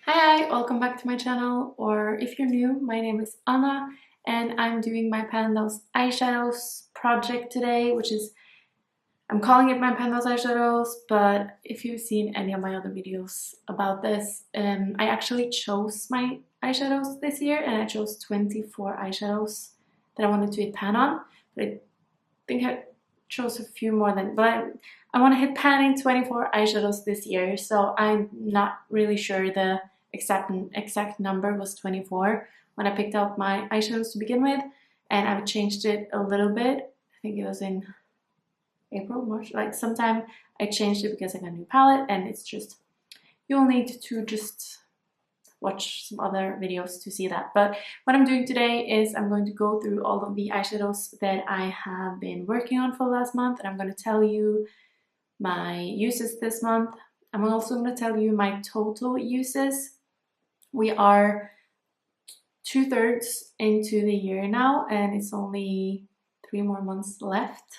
Hi, welcome back to my channel, or if you're new, my name is Anna and I'm doing my Pandos eyeshadows project today, I'm calling it my Pandos eyeshadows, but if you've seen any of my other videos about this, I actually chose my eyeshadows this year and I chose 24 eyeshadows that I wanted to hit pan on, but I think I chose a few more than, but I want to hit pan in 24 eyeshadows this year, so I'm not really sure the exact number was 24 when I picked out my eyeshadows to begin with, and I've changed it a little bit. I think it was in April, March, like sometime I changed it because I got a new palette, and it's just, you'll need to just watch some other videos to see that. But what I'm doing today is I'm going to go through all of the eyeshadows that I have been working on for the last month, and I'm going to tell you my uses this month. I'm also going to tell you my total uses. We are 2/3 into the year now, and it's only 3 more months left.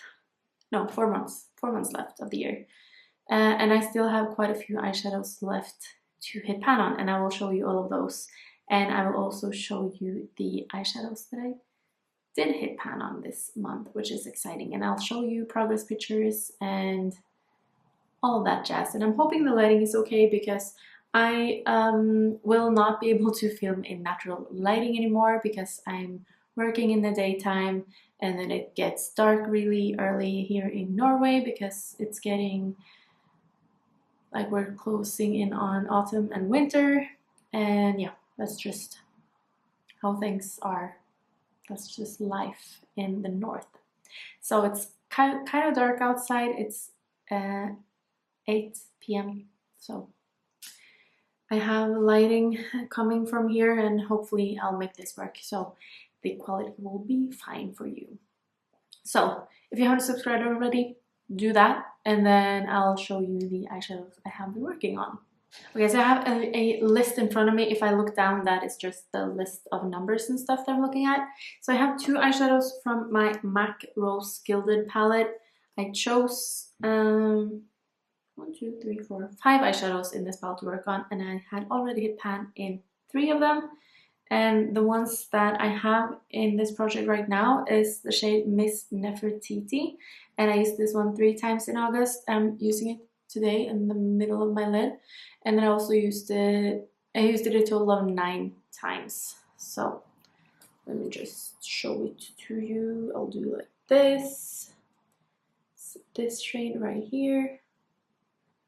No, 4 months. 4 months left of the year. And I still have quite a few eyeshadows left to hit pan on, and I will show you all of those. And I will also show you the eyeshadows that I did hit pan on this month, which is exciting. And I'll show you progress pictures and all of that jazz. And I'm hoping the lighting is okay because I will not be able to film in natural lighting anymore because I'm working in the daytime, and then it gets dark really early here in Norway because it's getting, like, we're closing in on autumn and winter, and yeah, that's just how things are. That's just life in the north. So it's kind of dark outside. It's 8 p.m. so I have lighting coming from here, and hopefully I'll make this work so the quality will be fine for you. So if you haven't subscribed already, do that, and then I'll show you the eyeshadows I have been working on. Okay, so I have a list in front of me. If I look down, that is just the list of numbers and stuff that I'm looking at. So I have 2 eyeshadows from my MAC Rose Gilded palette. I chose 1, 2, 3, 4, 5 eyeshadows in this palette to work on, and I had already hit pan in 3 of them. And the ones that I have in this project right now is the shade Miss Nefertiti, and I used this one 3 times in August. I'm using it today in the middle of my lid, and then I also used it a total of 9 times. So let me just show it to you. I'll do like this. So this shade right here.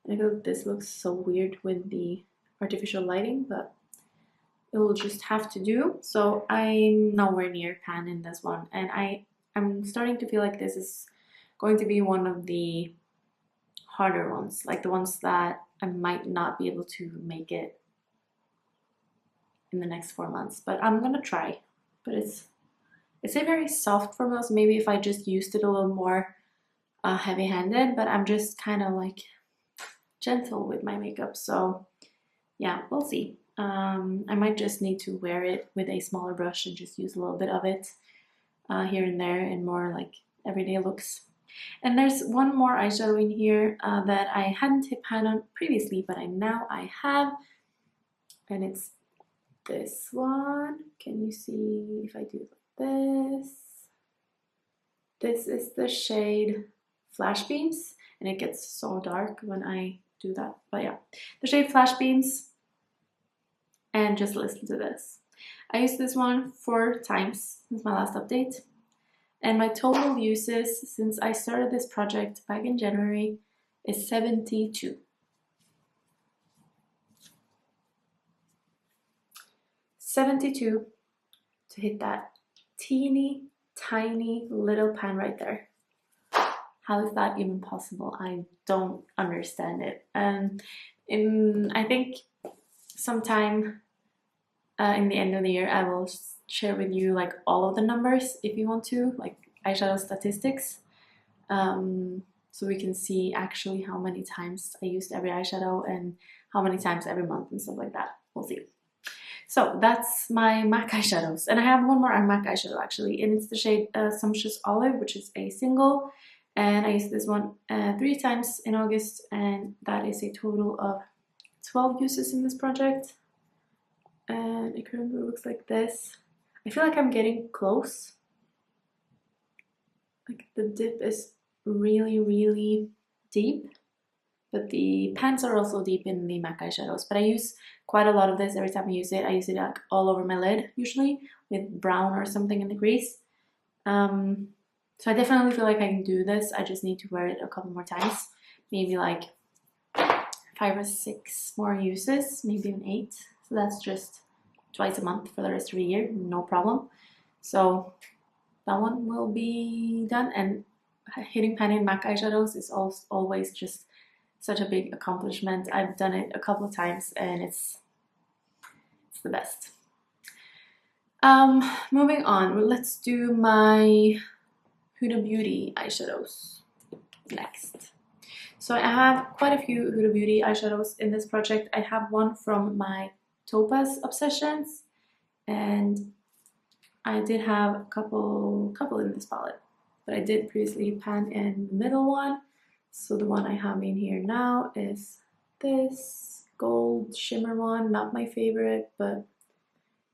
I feel like this looks so weird with the artificial lighting, but it will just have to do. So I'm nowhere near pan in this one, and I'm starting to feel like this is going to be one of the harder ones, like the ones that I might not be able to make it in the next 4 months, but I'm gonna try. But it's a very soft formula, so maybe if I just used it a little more heavy-handed, but I'm just kind of like gentle with my makeup, so yeah, we'll see. I might just need to wear it with a smaller brush and just use a little bit of it here and there in more like everyday looks. And there's one more eyeshadow in here that I hadn't hit pan on previously, but now I have, and it's this one. Can you see if I do like this? This is the shade Flash Beams, and it gets so dark when I do that, but yeah, the shade Flash Beams. And just listen to this. I used this one 4 times since my last update, and my total uses since I started this project back in January is 72. 72 to hit that teeny tiny little pan right there. How is that even possible? I don't understand it. And I think sometime in the end of the year I will share with you like all of the numbers if you want to, like eyeshadow statistics, so we can see actually how many times I used every eyeshadow and how many times every month and stuff like that. We'll see. So that's my MAC eyeshadows, and I have one more MAC eyeshadow actually, and it's the shade Sumptuous Olive, which is a single, and I used this one 3 times in August, and that is a total of 12 uses in this project. and it currently looks like this. I feel like I'm getting close. Like the dip is really, really deep, but the pans are also deep in the MAC eyeshadows. But I use quite a lot of this every time I use it. I use it like all over my lid usually with brown or something in the crease. So I definitely feel like I can do this. I just need to wear it a couple more times, maybe like 5 or 6 more uses, maybe even 8. So that's just twice a month for the rest of the year, no problem. So that one will be done. And hitting pan in MAC eyeshadows is always just such a big accomplishment. I've done it a couple of times and it's the best. Moving on, let's do my Huda Beauty eyeshadows next. So I have quite a few Huda Beauty eyeshadows in this project. I have one from my Topaz Obsessions, and I did have a couple in this palette, but I did previously pan in the middle one. So the one I have in here now is this gold shimmer one, not my favorite, but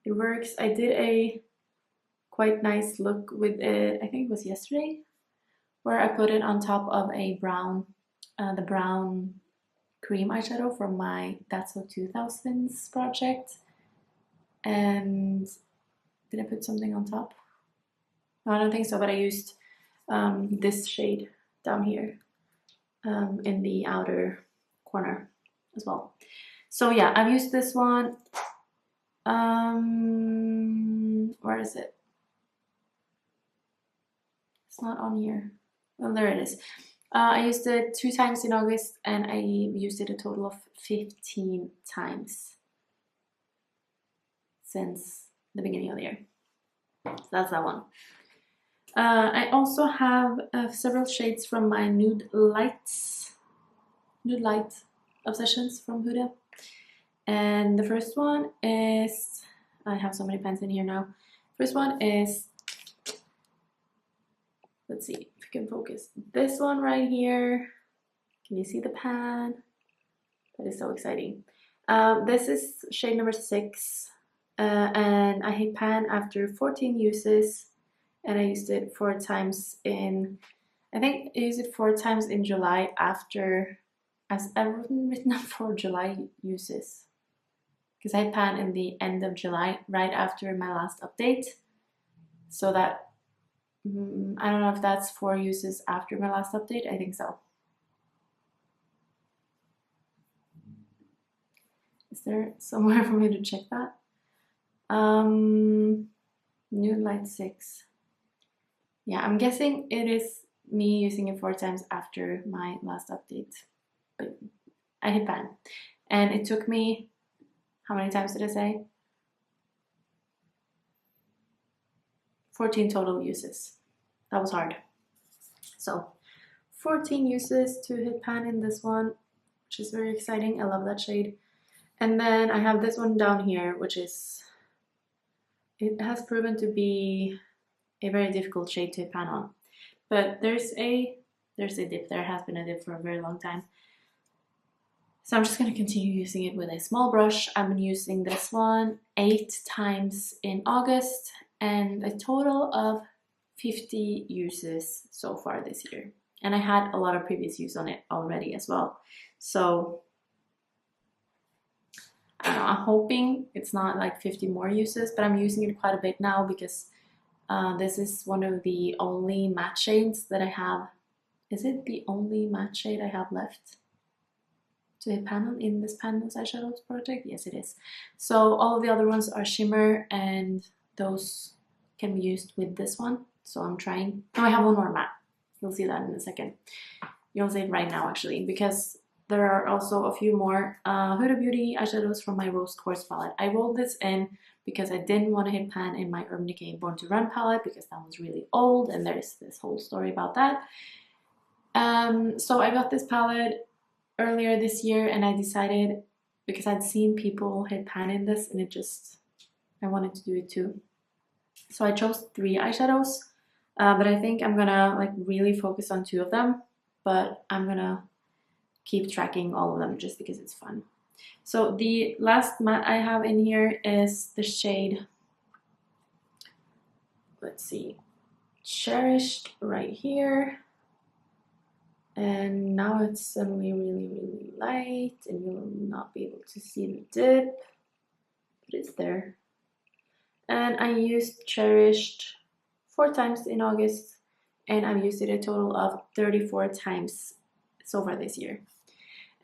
it works. I did a quite nice look with it, I think it was yesterday, where I put it on top of a brown, the brown cream eyeshadow from my That's So 2000s project. And did I put something on top? No, I don't think so, but I used this shade down here in the outer corner as well. So yeah, I've used this one. Where is it? It's not on here. Well, there it is. I used it 2 times in August, and I used it a total of 15 times since the beginning of the year. So that's that one. I also have several shades from my Nude Light Obsessions from Huda. And the first one is, I have so many pens in here now. First one is, let's see if you can focus. This one right here. Can you see the pan? That is so exciting. This is shade number 6. And I hit pan after 14 uses. And I used it 4 times in, I think I used it 4 times in July after, as I've written up for July uses. Because I hit pan in the end of July, right after my last update. So that, I don't know if that's 4 uses after my last update, I think so. Is there somewhere for me to check that? Nude Light 6. Yeah, I'm guessing it is me using it 4 times after my last update. But I hit pan. And it took me, how many times did I say? 14 total uses. That was hard. So 14 uses to hit pan in this one, which is very exciting. I love that shade. And then I have this one down here, which is, it has proven to be a very difficult shade to hit pan on. But there's a dip. There has been a dip for a very long time. So I'm just going to continue using it with a small brush. I've been using this one 8 times in August and a total of 50 uses so far this year. And I had a lot of previous use on it already as well. So I don't know, I'm hoping it's not like 50 more uses, but I'm using it quite a bit now because this is one of the only matte shades that I have. Is it the only matte shade I have left to hit pan on in this Panels Eyeshadows project? Yes, it is. So all of the other ones are shimmer, and those can be used with this one. So I'm trying. Oh, I have one more matte. You'll see that in a second. You'll see it right now actually, because there are also a few more Huda Beauty eyeshadows from my Rose Quartz palette. I rolled this in because I didn't want to hit pan in my Urban Decay Born to Run palette because that was really old, and there's this whole story about that. So I got this palette earlier this year, and I decided, because I'd seen people hit pan in this, and I wanted to do it too. So I chose 3 eyeshadows, but I think I'm gonna like really focus on 2 of them, but I'm gonna keep tracking all of them just because it's fun. So the last matte I have in here is the shade, let's see, Cherished right here. And now it's suddenly really light and you'll not be able to see the dip, but it's there. And I used Cherished 4 times in August, and I've used it a total of 34 times so far this year.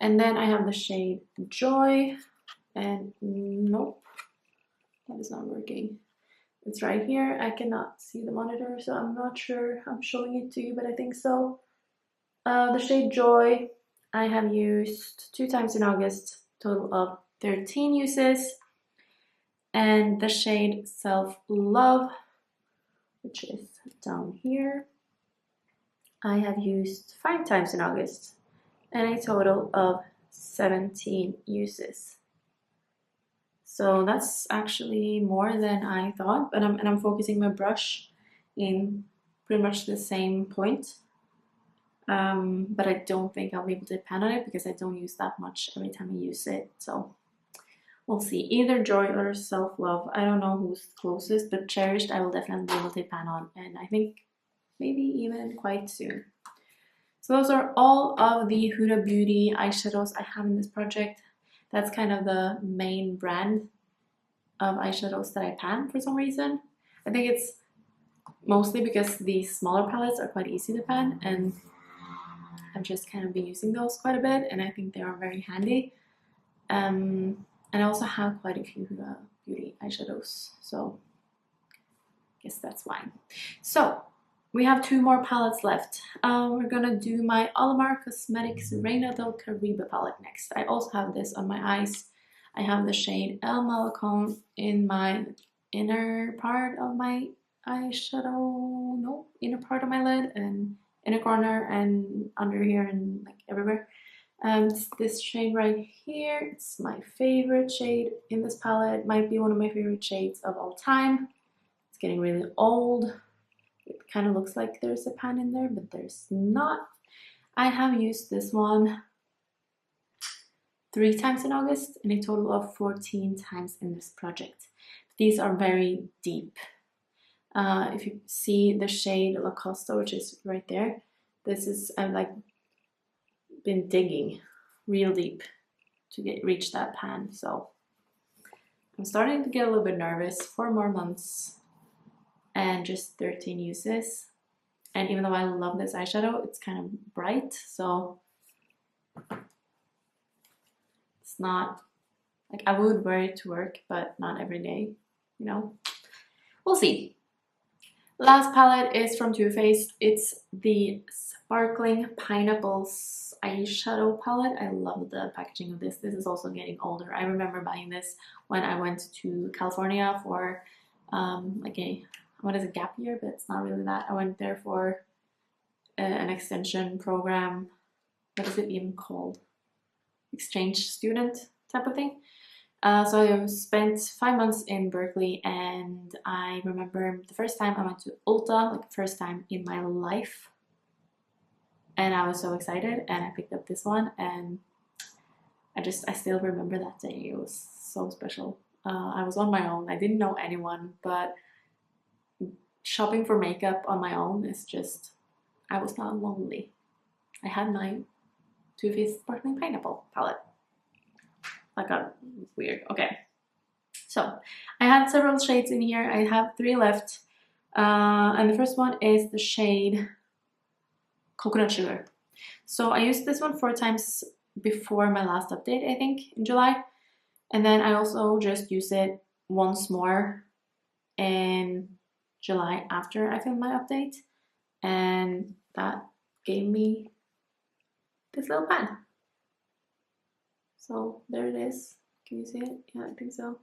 And then I have the shade Joy, and nope, that is not working. It's right here. I cannot see the monitor, so I'm not sure I'm showing it to you, but I think so. The shade Joy I have used 2 times in August, total of 13 uses. And the shade Self Love, which is down here, I have used 5 times in August, and a total of 17 uses. So that's actually more than I thought, but I'm focusing my brush in pretty much the same point. But I don't think I'll be able to pan on it because I don't use that much every time I use it. So we'll see. Either Joy or Self Love. I don't know who's closest, but Cherished I will definitely be able to pan on, and I think maybe even quite soon. So those are all of the Huda Beauty eyeshadows I have in this project. That's kind of the main brand of eyeshadows that I pan for some reason. I think it's mostly because these smaller palettes are quite easy to pan, and I've just kind of been using those quite a bit, and I think they are very handy. And I also have quite a few Huda Beauty eyeshadows, so I guess that's why. So we have 2 more palettes left. We're gonna do my Alamar Cosmetics Reina del Caribe palette next. I also have this on my eyes. I have the shade El Malacon in my inner part of my eyeshadow, no, inner part of my lid, and inner corner and under here and like everywhere. It's this shade right here. It's my favorite shade in this palette. It might be one of my favorite shades of all time. It's getting really old. It kind of looks like there's a pan in there, but there's not. I have used this one 3 times in August and a total of 14 times in this project. These are very deep. If you see the shade La Costa, which is right there, this is, I've like been digging real deep to reach that pan. So I'm starting to get a little bit nervous. 4 more months and just 13 uses. And even though I love this eyeshadow, it's kind of bright, so it's not like I would wear it to work, but not every day, you know. We'll see. Last palette is from Too Faced. It's the Sparkling Pineapples eyeshadow palette. I love the packaging of this. This is also getting older. I remember buying this when I went to California for like a, what is a gap year, but it's not really that. I went there for an extension program. What is it even called? Exchange student type of thing. So I spent 5 months in Berkeley, and I remember the first time I went to Ulta, like the first time in my life, and I was so excited, and I picked up this one, and I still remember that day. It was so special. I was on my own. I didn't know anyone, but shopping for makeup on my own is just, I was not lonely. I had my Too Faced Sparkling Pineapple palette. That got weird. Okay, so I had several shades in here. I have 3 left, and the first one is the shade Coconut Sugar. So I used this one 4 times before my last update, I think, in July, and then I also just used it once more in July after I filmed my update, and that gave me this little pan. So there it is. Can you see it? Yeah, I think so.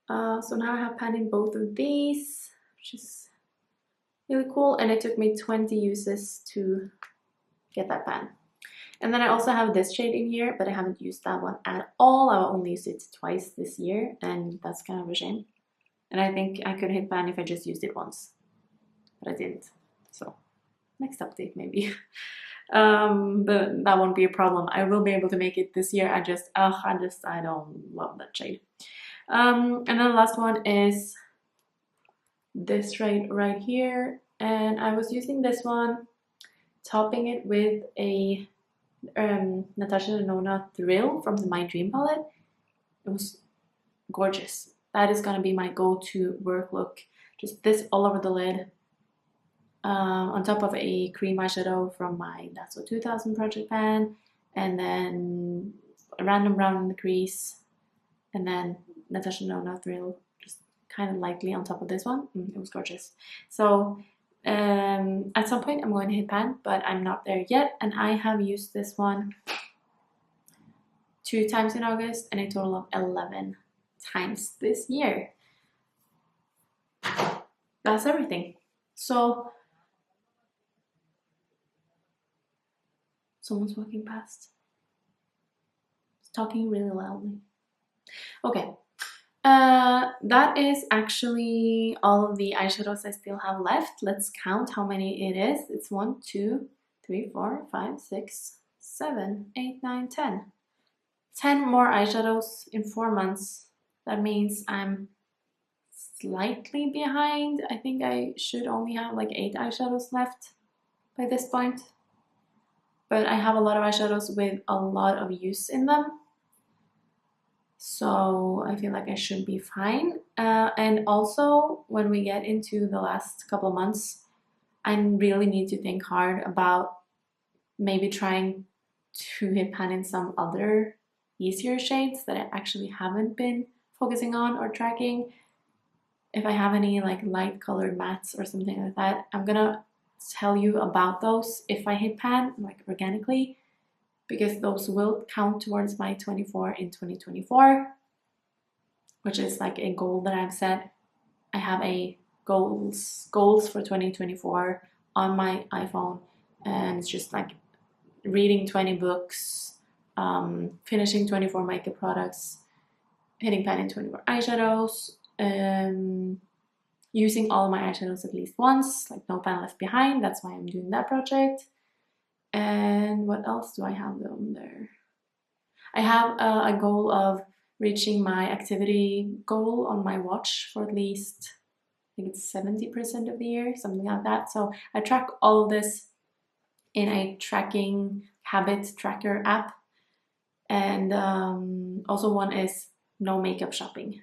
So now I have panned in both of these, which is really cool. And it took me 20 uses to get that pan. And then I also have this shade in here, but I haven't used that one at all. I've only used it twice this year, and that's kind of a shame. And I think I could hit pan if I just used it once, but I didn't. So next update maybe. But that won't be a problem. I will be able to make it this year. I don't love that shade. And then the last one is this right here, and I was using this one, topping it with a Natasha Denona Thrill from the My Dream palette. It was gorgeous. That is gonna be my go-to work look. Just this all over the lid, on top of a cream eyeshadow from my That's What 2000 project pan, and then a random brown in the crease, and then Natasha Denona Thrill just kind of lightly on top of this one. It was gorgeous. So at some point I'm going to hit pan, but I'm not there yet, and I have used this one 2 times in August and a total of 11 times this year. That's everything. So someone's walking past. It's talking really loudly. Okay. That is actually all of the eyeshadows I still have left. Let's count how many it is. It's 1, 2, 3, 4, 5, 6, 7, 8, 9, 10. 10 more eyeshadows in 4 months. That means I'm slightly behind. I think I should only have like 8 eyeshadows left by this point. But I have a lot of eyeshadows with a lot of use in them. So I feel like I should be fine. And also, when we get into the last couple months, I really need to think hard about maybe trying to hit pan in some other easier shades that I actually haven't been focusing on or tracking. If I have any like light colored mattes or something like that, I'm gonna tell you about those if I hit pan like organically, because those will count towards my 24 in 2024, which is like a goal that I've set. I have a goals for 2024 on my iPhone, and it's just like reading 20 books, finishing 24 makeup products, hitting pan in 24 eyeshadows, using all my eyeshadows at least once, like no pan left behind. That's why I'm doing that project. And what else do I have on there? I have a goal of reaching my activity goal on my watch for at least, I think it's 70% of the year, something like that. So I track all of this in a tracking habit tracker app. And also one is no makeup shopping.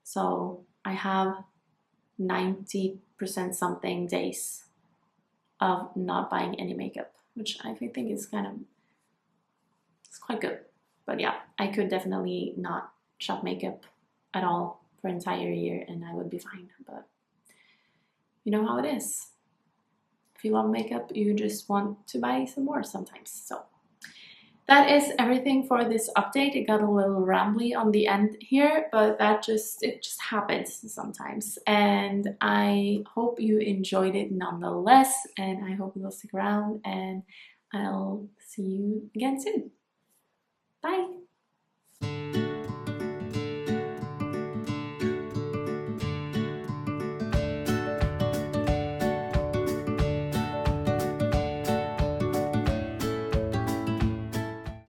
So I have 90% something days of not buying any makeup, which I think is it's quite good. But yeah, I could definitely not shop makeup at all for an entire year and I would be fine. But you know how it is. If you love makeup, you just want to buy some more sometimes. So that is everything for this update. It got a little rambly on the end here, but it just happens sometimes. And I hope you enjoyed it nonetheless, and I hope you'll stick around, and I'll see you again soon. Bye!